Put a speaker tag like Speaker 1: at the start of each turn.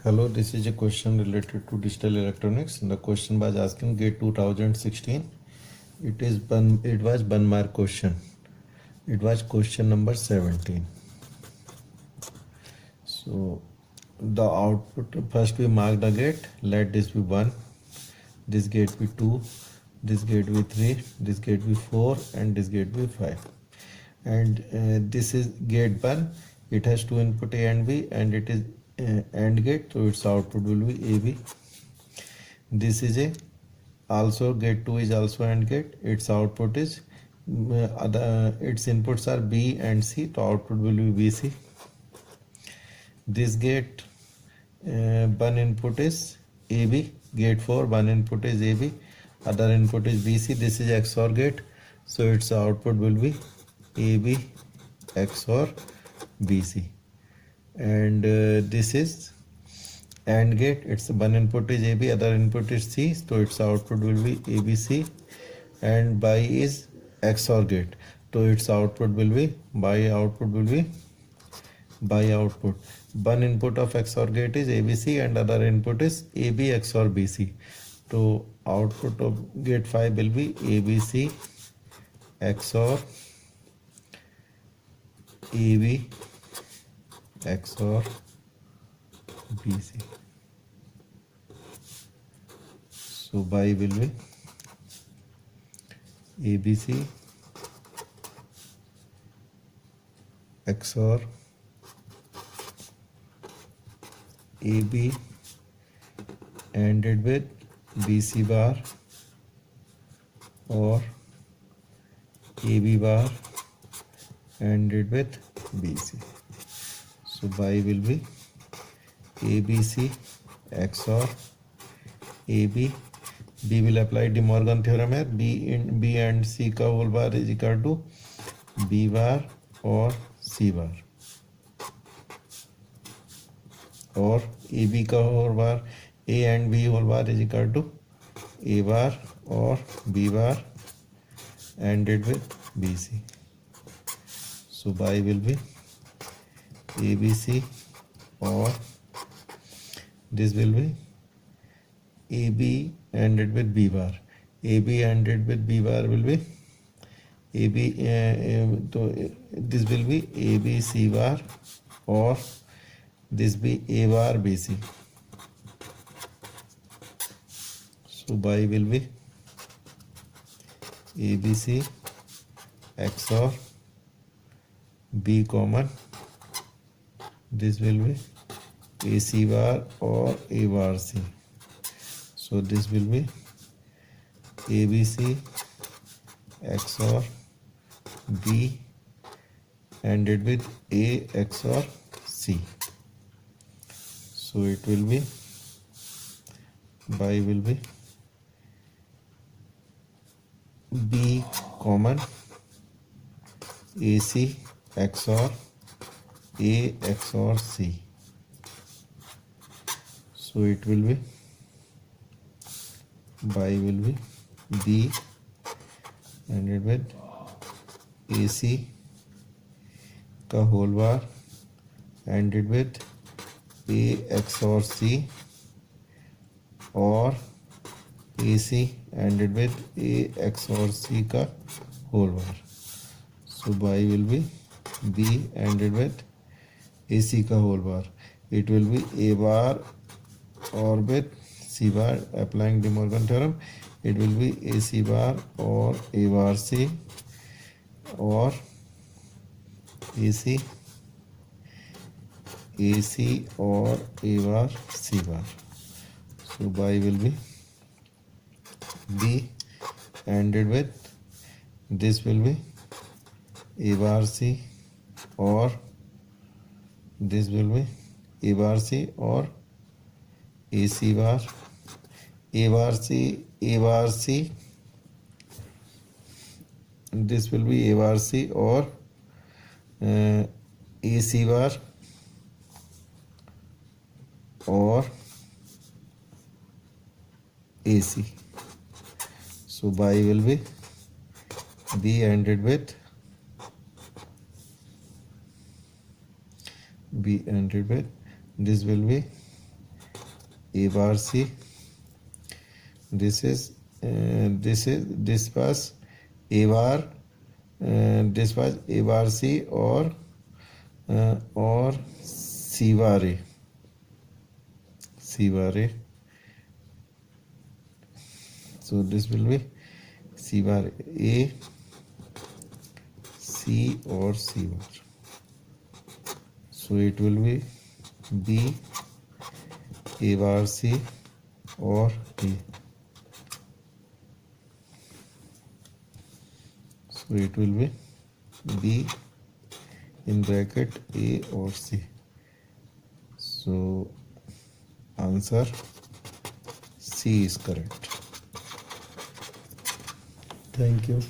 Speaker 1: Hello, this is a question related to digital electronics. The question was asking GATE 2016. It was 1 mark question. It was question number 17. So the output, first we mark the gate. Let this be 1, this gate be 2, this gate be 3, this gate be 4, and this gate be 5. And this is gate 1. It has two input A and B, and it is AND gate, so its output will be AB. This is a also gate 2 is also AND gate. Its output is its inputs are B and C, so output will be BC. This gate one input is AB. Gate 4 one input is AB, other input is BC. This is XOR gate, so its output will be AB XOR BC. And this is AND gate. Its one input is AB, other input is C, so its output will be ABC. And BY is XOR gate, so its output will be BY output will be BY output. One input of XOR gate is ABC and other input is AB XOR BC. So output of gate 5 will be ABC XOR AB XOR BC. So BY will be ABC XOR AB ANDed with BC bar or AB bar ANDed with BC. So BY will be ABC XOR AB. B will apply De Morgan theorem है. B and C का whole bar is equal to B bar or C bar, और AB का whole bar A and B whole bar is equal to A bar or B bar ANDed with BC. So BY will be ABC or this will be AB ANDed with B bar. AB ANDed with B bar will be AB. So this will be AB C bar or this be A bar BC. So BY will be ABC XOR B common. This will be AC bar or A bar C. So this will be ABC XOR B ANDed with A XOR C. So it will be BY will be B common AC XOR A XOR C. So it will be BY will be B ANDed with AC का whole bar ANDed with A XOR C or AC ANDed with A XOR C का whole bar. So BY will be B ANDed with AC का whole bar. It will be A bar or with C bar. Applying De Morgan theorem, it will be AC bar or A bar C or AC or A bar C bar. So BY will be B ANDed with this will be A bar C or this will be A bar C or AC bar. A bar C, A bar C. This will be A bar C or AC bar or AC. So BY will be B ANDed with be ANDed with this will be A bar C. This was A bar. This was A bar C or C bar A. C bar A. So this will be C bar A, C or C bar. So it will be B, A bar C or A. So it will be B in bracket A or C. So answer C is correct. Thank you.